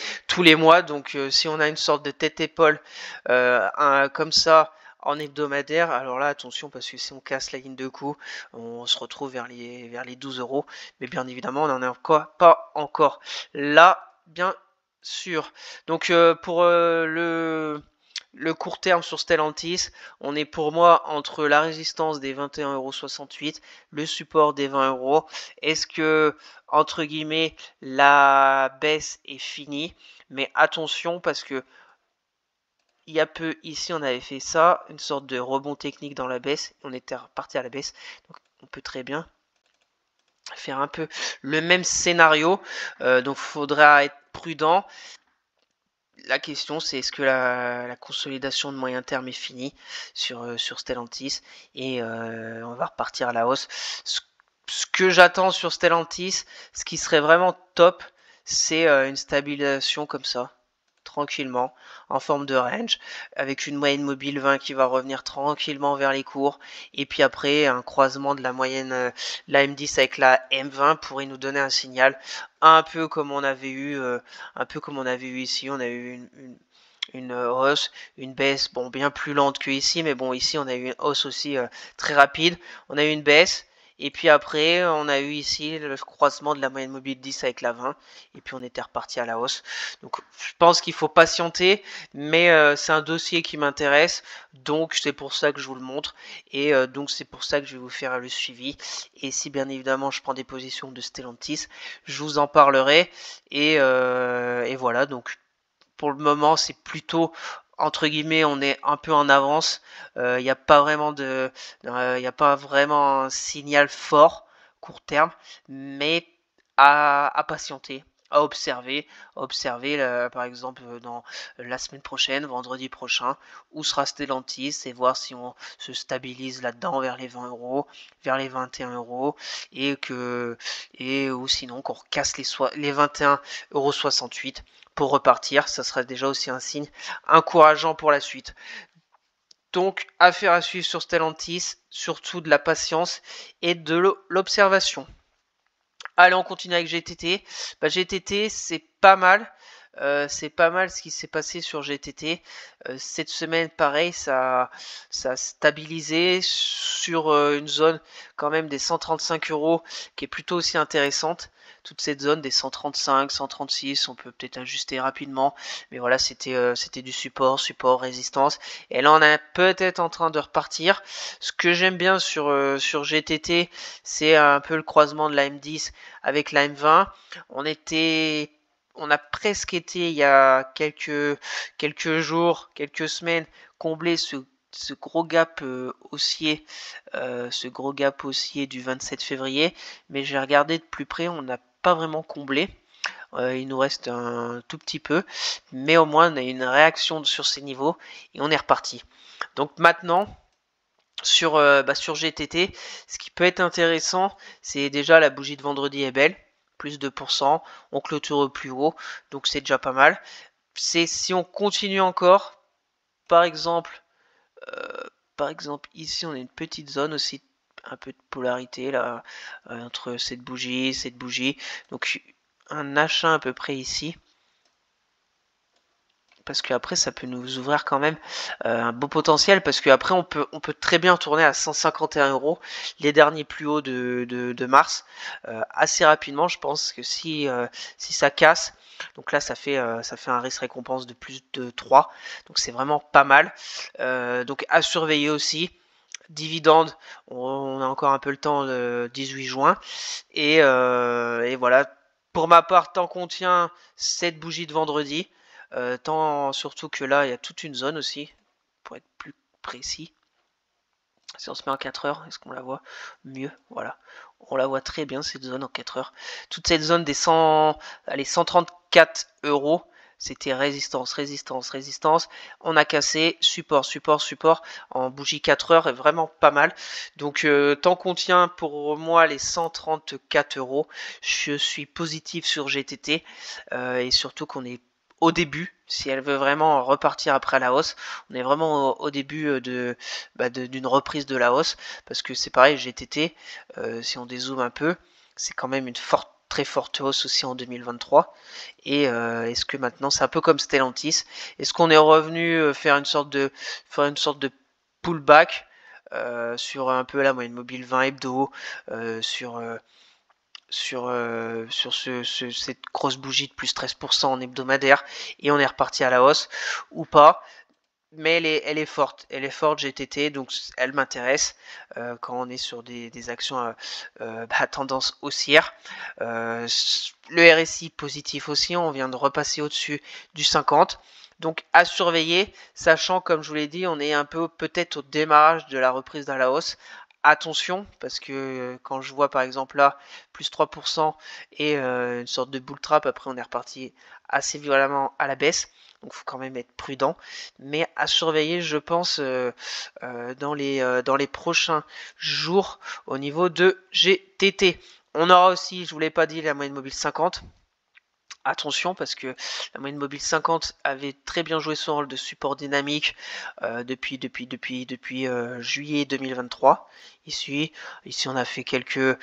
mois. Donc, si on a une sorte de tête-épaule comme ça en hebdomadaire, alors là, attention, parce que si on casse la ligne de coup, on se retrouve vers les 12 euros. Mais bien évidemment, on n'en est encore pas encore là, bien sûr. Donc, pour le court terme sur Stellantis, on est pour moi entre la résistance des 21,68 €, le support des 20 euros. Est-ce que, entre guillemets, la baisse est finie? Mais attention parce que il y a peu ici, on avait fait ça, une sorte de rebond technique dans la baisse. On était reparti à la baisse. Donc on peut très bien faire un peu le même scénario. Donc il faudra être prudent. La question, c'est est-ce que la consolidation de moyen terme est finie sur Stellantis et on va repartir à la hausse. Ce que j'attends sur Stellantis, ce qui serait vraiment top, c'est une stabilisation comme ça, tranquillement, en forme de range, avec une moyenne mobile 20 qui va revenir tranquillement vers les cours, et puis après un croisement de la moyenne, la M10 avec la M20 pourrait nous donner un signal, un peu comme on avait eu, ici. On a eu une hausse, une baisse, bon, bien plus lente que ici, mais bon, ici on a eu une hausse aussi très rapide. On a eu une baisse, et puis après on a eu ici le croisement de la moyenne mobile 10 avec la 20, et puis on était reparti à la hausse. Donc je pense qu'il faut patienter, mais c'est un dossier qui m'intéresse, donc c'est pour ça que je vous le montre, et donc c'est pour ça que je vais vous faire le suivi. Et si bien évidemment je prends des positions de Stellantis, je vous en parlerai, et voilà. Donc pour le moment, c'est plutôt entre guillemets, on est un peu en avance. Il n'y a pas vraiment il a pas vraiment un signal fort court terme, mais à patienter, à observer par exemple dans la semaine prochaine, vendredi prochain, où sera Stellantis, et voir si on se stabilise là-dedans vers les 20 euros, vers les 21 euros, ou sinon qu'on casse les 21,68 € pour repartir. Ça sera déjà aussi un signe encourageant pour la suite. Donc, affaire à suivre sur Stellantis, surtout de la patience et de l'observation. Allez, on continue avec GTT. GTT, c'est pas mal. C'est pas mal ce qui s'est passé sur GTT. Cette semaine, pareil, ça a stabilisé sur une zone quand même des 135 euros, qui est plutôt aussi intéressante. Toute cette zone des 135, 136, on peut peut-être ajuster rapidement. Mais voilà, c'était du support, résistance. Et là, on est peut-être en train de repartir. Ce que j'aime bien sur GTT, c'est un peu le croisement de la M10 avec la M20. On a presque été il y a quelques jours, quelques semaines, combler ce gros gap haussier, du 27 février. Mais j'ai regardé de plus près, on n'a pas vraiment comblé. Il nous reste un tout petit peu, mais au moins on a une réaction sur ces niveaux et on est reparti. Donc maintenant, sur GTT, ce qui peut être intéressant, c'est déjà la bougie de vendredi est belle, plus 2%, on clôture plus haut, donc c'est déjà pas mal. C'est si on continue encore, par exemple, ici on a une petite zone aussi, un peu de polarité là, entre cette bougie, donc un achat à peu près ici. Parce qu'après ça peut nous ouvrir quand même un beau potentiel, parce qu'après on peut très bien tourner à 151 euros, les derniers plus hauts de mars, assez rapidement. Je pense que si ça casse, donc là ça fait un risque récompense de plus de 3, donc c'est vraiment pas mal. Donc à surveiller aussi. Dividende, on a encore un peu le temps, le 18 juin, et voilà. Pour ma part, tant qu'on tient cette bougie de vendredi, tant surtout que là, il y a toute une zone aussi, pour être plus précis. Si on se met en 4 heures, est-ce qu'on la voit mieux? Voilà. On la voit très bien, cette zone en 4 heures. Toute cette zone des 134 euros, c'était résistance, résistance, résistance. On a cassé, support, support, support. En bougie 4 heures est vraiment pas mal. Donc, tant qu'on tient pour moi les 134 euros, je suis positif sur GTT. Et surtout qu'on est au début, si elle veut vraiment repartir après la hausse, on est vraiment au début d'une reprise de la hausse, parce que c'est pareil, GTT, si on dézoome un peu, c'est quand même une très forte hausse aussi en 2023. Et est-ce que maintenant, c'est un peu comme Stellantis, est-ce qu'on est revenu faire une sorte de pullback sur un peu la moyenne mobile 20 hebdo, sur cette grosse bougie de plus 13% en hebdomadaire, et on est reparti à la hausse ou pas. Mais elle est forte GTT, donc elle m'intéresse quand on est sur des actions à tendance haussière. Le RSI positif aussi, on vient de repasser au-dessus du 50. Donc à surveiller, sachant, comme je vous l'ai dit, on est un peu peut-être au démarrage de la reprise à la hausse. Attention, parce que quand je vois par exemple là, plus 3% et une sorte de bull trap, après on est reparti assez violemment à la baisse. Donc il faut quand même être prudent. Mais à surveiller, je pense, dans les prochains jours au niveau de GTT. On aura aussi, je vous l'ai pas dit, la moyenne mobile 50. Attention, parce que la moyenne mobile 50 avait très bien joué son rôle de support dynamique depuis juillet 2023. Ici on a fait quelques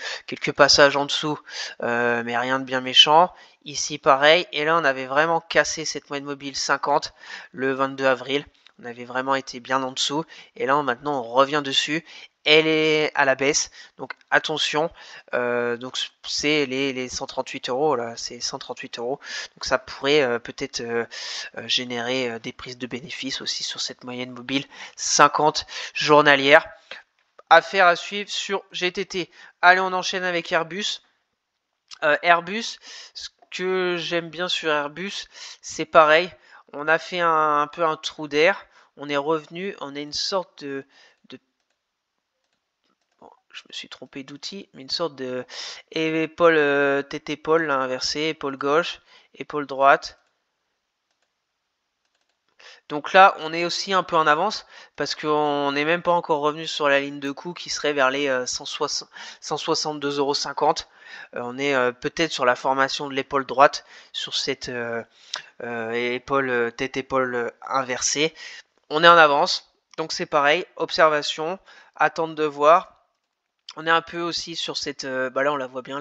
passages en dessous, mais rien de bien méchant. Ici pareil, et là on avait vraiment cassé cette moyenne mobile 50 le 22 avril. On avait vraiment été bien en dessous, et là maintenant on revient dessus. Elle est à la baisse, donc attention. Donc c'est les 138 euros là, c'est 138 euros. Donc ça pourrait peut-être générer des prises de bénéfices aussi sur cette moyenne mobile 50 journalière. Affaire à suivre sur GTT. Allez, on enchaîne avec Airbus. Airbus, ce que j'aime bien sur Airbus, c'est pareil. On a fait un peu un trou d'air. On est revenu, on a une sorte de je me suis trompé d'outil, mais une sorte de épaule tête épaule inversée, épaule gauche, épaule droite. Donc là, on est aussi un peu en avance parce qu'on n'est même pas encore revenu sur la ligne de coup qui serait vers les 162,50 €. On est peut-être sur la formation de l'épaule droite, sur cette épaule tête-épaule inversée. On est en avance, donc c'est pareil, observation, attente de voir. On est un peu aussi sur cette, là on la voit bien,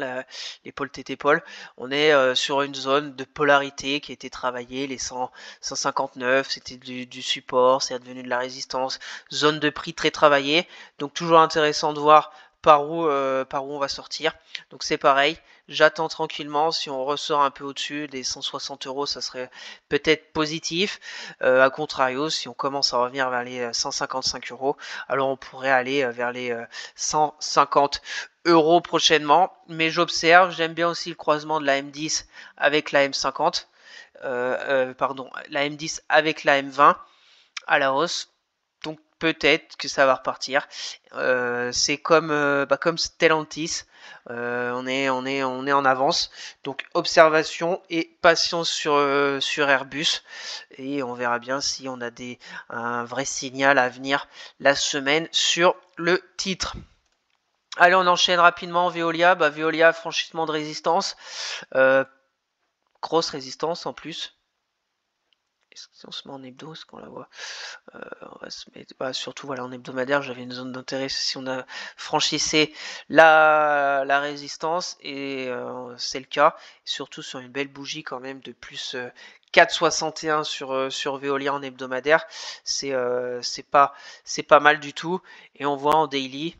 l'épaule tête épaule. On est sur une zone de polarité qui a été travaillée, les 159, c'était du support, c'est devenu de la résistance, zone de prix très travaillée. Donc toujours intéressant de voir par où on va sortir. Donc c'est pareil, j'attends tranquillement. Si on ressort un peu au-dessus des 160 euros, ça serait peut-être positif. A contrario, si on commence à revenir vers les 155 euros, alors on pourrait aller vers les 150 euros prochainement. Mais j'observe, j'aime bien aussi le croisement de la M10 avec la M50. La M10 avec la M20 à la hausse. Donc peut-être que ça va repartir. C'est comme Stellantis. On est en avance. Donc observation et patience sur Airbus. Et on verra bien si on a un vrai signal à venir la semaine sur le titre. Allez, on enchaîne rapidement. Veolia, Veolia, franchissement de résistance. Grosse résistance en plus. Si on se met en hebdo, est-ce qu'on la voit? On va se mettre, surtout voilà, en hebdomadaire, j'avais une zone d'intérêt si on a franchissé la résistance, et c'est le cas, surtout sur une belle bougie quand même de plus 4,61 sur Veolia en hebdomadaire. C'est pas mal du tout, et on voit en daily.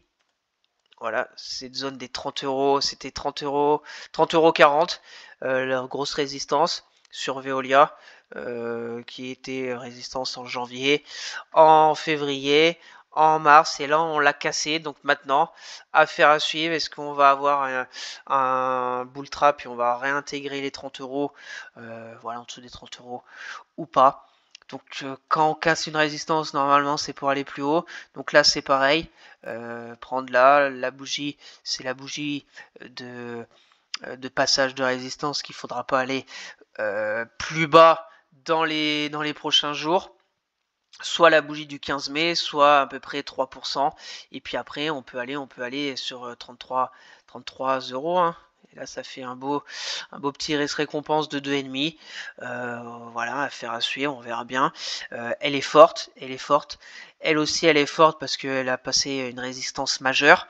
Voilà, cette zone des 30 euros, c'était 30 euros, 30,40 €, leur grosse résistance sur Veolia, qui était résistance en janvier, en février, en mars et là on l'a cassé. Donc maintenant, affaire à suivre, est-ce qu'on va avoir un bull trap et on va réintégrer les 30 euros, voilà, en dessous des 30 euros ou pas. Donc quand on casse une résistance, normalement c'est pour aller plus haut. Donc là c'est pareil, prendre là, la bougie, c'est la bougie de passage de résistance qu'il faudra pas aller plus bas dans les prochains jours. Soit la bougie du 15 mai, soit à peu près 3%. Et puis après, on peut aller sur 33 euros. Hein. Et là, ça fait un beau petit récompense de 2,5. Voilà, affaire à suivre, on verra bien. Elle est forte. Elle aussi, elle est forte parce qu'elle a passé une résistance majeure.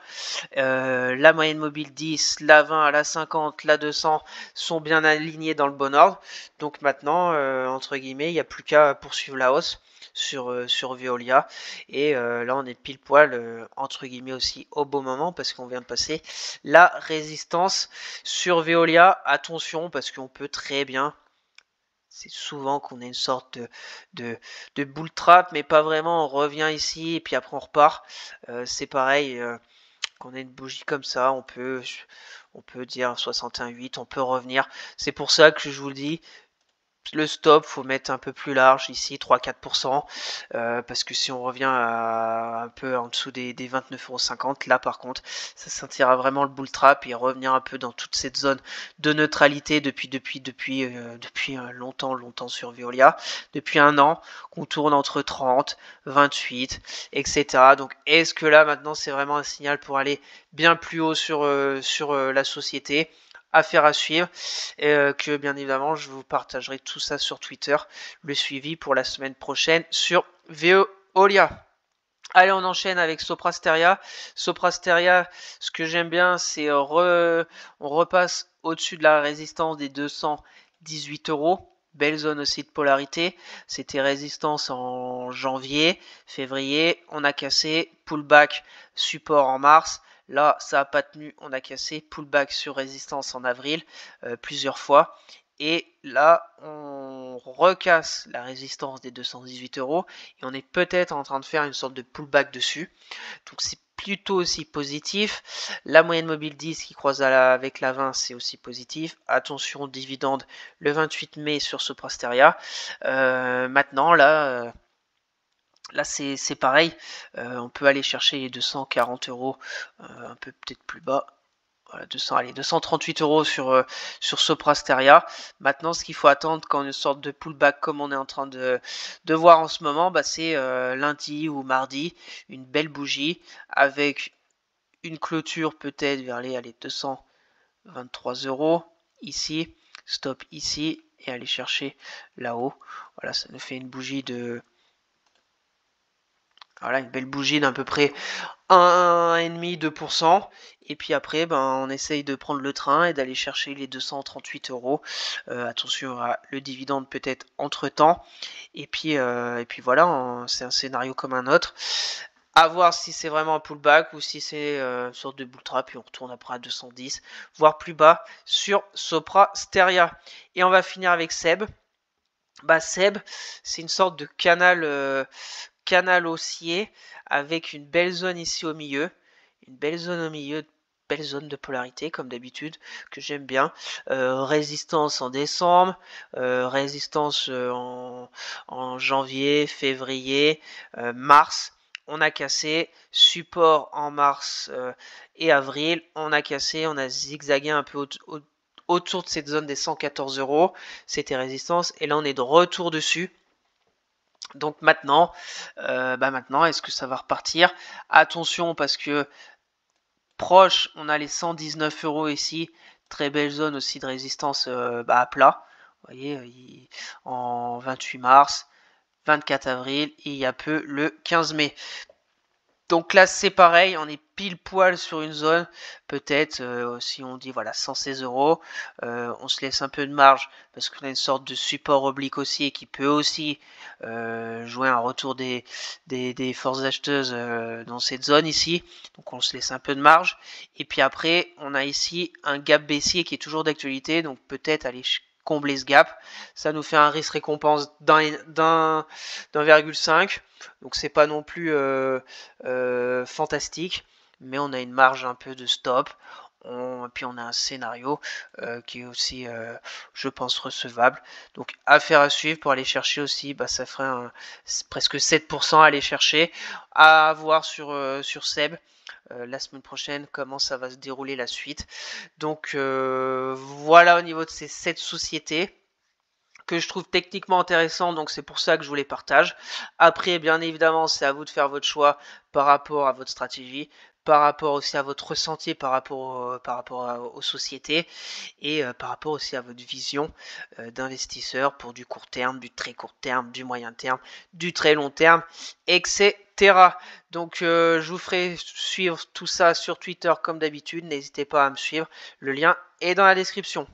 La moyenne mobile 10, la 20, la 50, la 200 sont bien alignés dans le bon ordre. Donc maintenant, entre guillemets, il n'y a plus qu'à poursuivre la hausse sur Veolia. Et là, on est pile poil, entre guillemets aussi, au beau moment parce qu'on vient de passer la résistance sur Veolia. Attention, parce qu'on peut très bien... C'est souvent qu'on a une sorte de bull trap, mais pas vraiment. On revient ici et puis après on repart. C'est pareil, quand on a une bougie comme ça, on peut dire 61,8, on peut revenir. C'est pour ça que je vous le dis, le stop, faut mettre un peu plus large ici, 3-4%, parce que si on revient un peu en dessous des 29,50 €, là par contre, ça sentira vraiment le bull trap et revenir un peu dans toute cette zone de neutralité depuis longtemps sur Veolia, depuis un an, qu'on tourne entre 30, 28, etc. Donc est-ce que là maintenant c'est vraiment un signal pour aller bien plus haut sur la société? Affaire à suivre, que bien évidemment je vous partagerai tout ça sur Twitter, le suivi pour la semaine prochaine sur Veolia. Allez, on enchaîne avec Soprasteria. Soprasteria, ce que j'aime bien, c'est on repasse au-dessus de la résistance des 218 €. Belle zone aussi de polarité. C'était résistance en janvier, février. On a cassé, pullback, support en mars. Là, ça n'a pas tenu, on a cassé, pullback sur résistance en avril, plusieurs fois. Et là, on recasse la résistance des 218 € et on est peut-être en train de faire une sorte de pullback dessus. Donc c'est plutôt aussi positif. La moyenne mobile 10 qui croise avec la 20, c'est aussi positif. Attention, dividende le 28 mai sur Soprasteria. Maintenant, là c'est pareil. On peut aller chercher les 240 €, un peu peut-être plus bas. Voilà, 238 € sur Soprasteria. Maintenant, ce qu'il faut attendre quand une sorte de pullback comme on est en train de voir en ce moment, bah, c'est lundi ou mardi, une belle bougie avec une clôture peut-être vers les 223 € ici, stop ici et aller chercher là-haut. Voilà, ça nous fait une bougie de... Voilà, une belle bougie d'à peu près 1,5-2%. Et puis après, ben, on essaye de prendre le train et d'aller chercher les 238 €. Attention à le dividende peut-être entre-temps. Et puis voilà, c'est un scénario comme un autre. À voir si c'est vraiment un pullback ou si c'est une sorte de bull trap et on retourne après à 210, voire plus bas sur Soprasteria. Et on va finir avec Seb. Bah, Seb, c'est une sorte de canal haussier avec une belle zone ici au milieu, belle zone de polarité comme d'habitude que j'aime bien. Résistance en décembre, résistance en janvier, février, mars. On a cassé, support en mars et avril. On a cassé, on a zigzagué un peu autour de cette zone des 114 €. C'était résistance et là on est de retour dessus. Donc maintenant, est-ce que ça va repartir? Attention parce que proche, on a les 119 € ici. Très belle zone aussi de résistance à plat. Vous voyez, en 28 mars, 24 avril et il y a peu le 15 mai. Donc là, c'est pareil, on est pile poil sur une zone, peut-être, si on dit voilà 116 €, on se laisse un peu de marge parce qu'on a une sorte de support oblique aussi qui peut aussi jouer un retour des forces acheteuses dans cette zone ici. Donc on se laisse un peu de marge. Et puis après, on a ici un gap baissier qui est toujours d'actualité, donc peut-être aller combler ce gap. Ça nous fait un risque-récompense d'1,5. Donc c'est pas non plus fantastique, mais on a une marge un peu de stop. Puis on a un scénario qui est aussi, je pense, recevable. Donc affaire à suivre pour aller chercher aussi, ça ferait presque 7% à aller chercher, à voir sur Seb. La semaine prochaine, comment ça va se dérouler la suite. Donc voilà au niveau de ces 7 sociétés que je trouve techniquement intéressant, donc c'est pour ça que je vous les partage. Après, bien évidemment, c'est à vous de faire votre choix par rapport à votre stratégie, par rapport aussi à votre ressenti, par rapport aux sociétés, et par rapport aussi à votre vision d'investisseur pour du court terme, du très court terme, du moyen terme, du très long terme, etc. Donc je vous ferai suivre tout ça sur Twitter comme d'habitude, n'hésitez pas à me suivre, le lien est dans la description.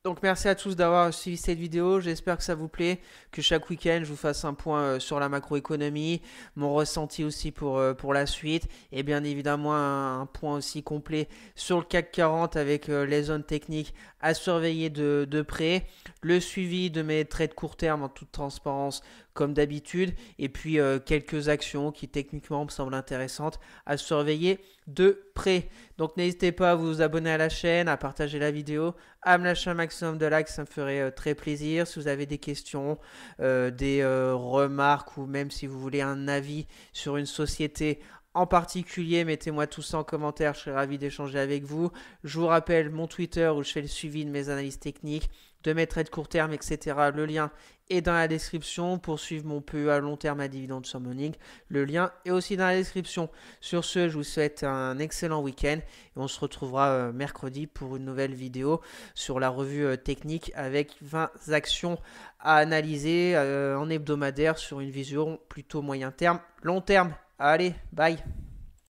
Donc merci à tous d'avoir suivi cette vidéo, j'espère que ça vous plaît, que chaque week-end je vous fasse un point sur la macroéconomie, mon ressenti aussi pour la suite, et bien évidemment un point aussi complet sur le CAC 40 avec les zones techniques à surveiller de près, le suivi de mes trades court terme en toute transparence comme d'habitude, et puis quelques actions qui techniquement me semblent intéressantes à surveiller de près. Donc n'hésitez pas à vous abonner à la chaîne, à partager la vidéo, à me lâcher un maximum de likes, ça me ferait très plaisir. Si vous avez des questions, des remarques ou même si vous voulez un avis sur une société en particulier, mettez-moi tout ça en commentaire, je serai ravi d'échanger avec vous. Je vous rappelle mon Twitter où je fais le suivi de mes analyses techniques, de mes trades court terme, etc. Le lien est dans la description pour suivre mon PE à long terme à dividende sur Morning. Le lien est aussi dans la description. Sur ce, je vous souhaite un excellent week-end et on se retrouvera mercredi pour une nouvelle vidéo sur la revue technique avec 20 actions à analyser en hebdomadaire sur une vision plutôt moyen terme, long terme. Allez, bye!